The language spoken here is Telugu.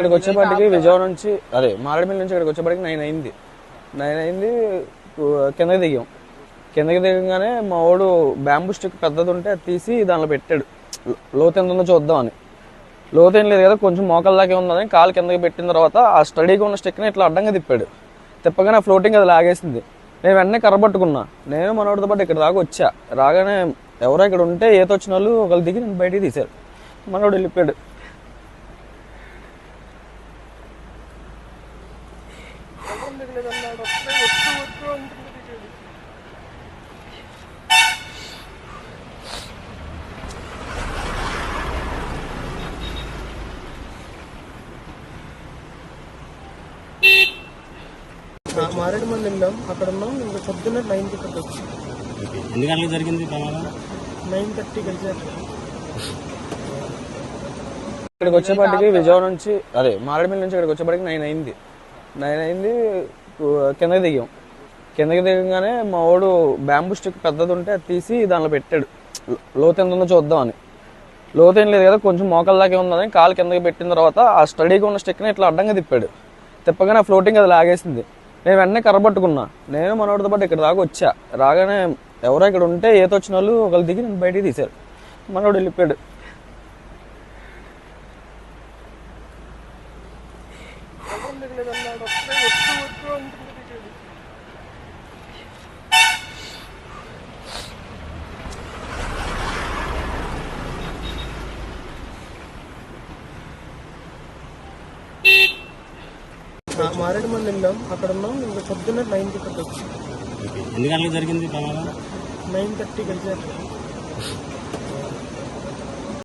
ఇక్కడికి వచ్చేపాటికి విజయవాడ నుంచి అదే మారేడుమిల్లి నుంచి ఇక్కడికి వచ్చేపాటికి 9 అయింది. కిందకి దిగాం. కిందకి దిగగానే మా వాడు బ్యాంబూ స్టిక్ పెద్దది ఉంటే అది తీసి దానిలో పెట్టాడు. లోతు ఎంత ఉందో చూద్దామని. లోతు ఏం లేదు కదా, కొంచెం మోకాల దాకే ఉందని కాలు కిందకి పెట్టిన తర్వాత ఆ స్టడీగా ఉన్న స్టిక్ని ఇట్లా అడ్డంగా తిప్పాడు. తిప్పగానే ఆ ఫ్లోటింగ్ అది లాగేసింది. నేను వెంటనే కర్ర పట్టుకున్నా. నేను మనోడితో పాటు ఇక్కడ దాకా వచ్చా. రాగానే ఎవరో ఇక్కడ ఉంటే ఈత వచ్చిన వాళ్ళు ఒకళ్ళు దిగి నేను బయటికి తీశారు. మనోడు వెళ్ళిపోయాడు. మారేడుమల్లి వెళ్ళాం, అక్కడ ఉన్నాం. ఇంకా పొద్దున్న 9కి ఇక్కడికి వచ్చాం. ఎన్ని గంటలకు జరిగింది ప్రమాదం? 9:30 కలిసి. ఇక్కడికి వచ్చేపాటికి విజయవాడ నుంచి అదే మారేడుమిల్లి నుంచి ఇక్కడికి వచ్చేపాటికి 9 అయింది. కిందకి దిగాం. కిందకి దిగగానే మా వాడు బ్యాంబూ స్టిక్ పెద్దది ఉంటే అది తీసి దానిలో పెట్టాడు. లోతు ఎంత ఉందో చూద్దామని. లోతు ఏం లేదు కదా, కొంచెం మోకాల దాకే ఉందని కాలు కిందకి పెట్టిన తర్వాత ఆ స్టడీగా ఉన్న స్టిక్ని ఇట్లా అడ్డంగా తిప్పాడు. తిప్పగానే ఆ ఫ్లోటింగ్ అది లాగేసింది. నేను వెంటనే కర్ర పట్టుకున్నా. నేను మనోడితో పాటు ఇక్కడ దాకా వచ్చా. రాగానే ఎవరో ఇక్కడ ఉంటే ఈత వచ్చిన వాళ్ళు ఒకళ్ళు దిగి నేను బయటికి తీశారు. మనోడు వెళ్ళిపోయాడు. మారేడుమల్లి వెళ్ళాం, అక్కడ ఉన్నాం. ఇంకా పొద్దున్న 9కి ఇక్కడికి వచ్చాం. ఎన్ని గంటలకు జరిగింది ప్రమాదం? 9:30 కలిసి.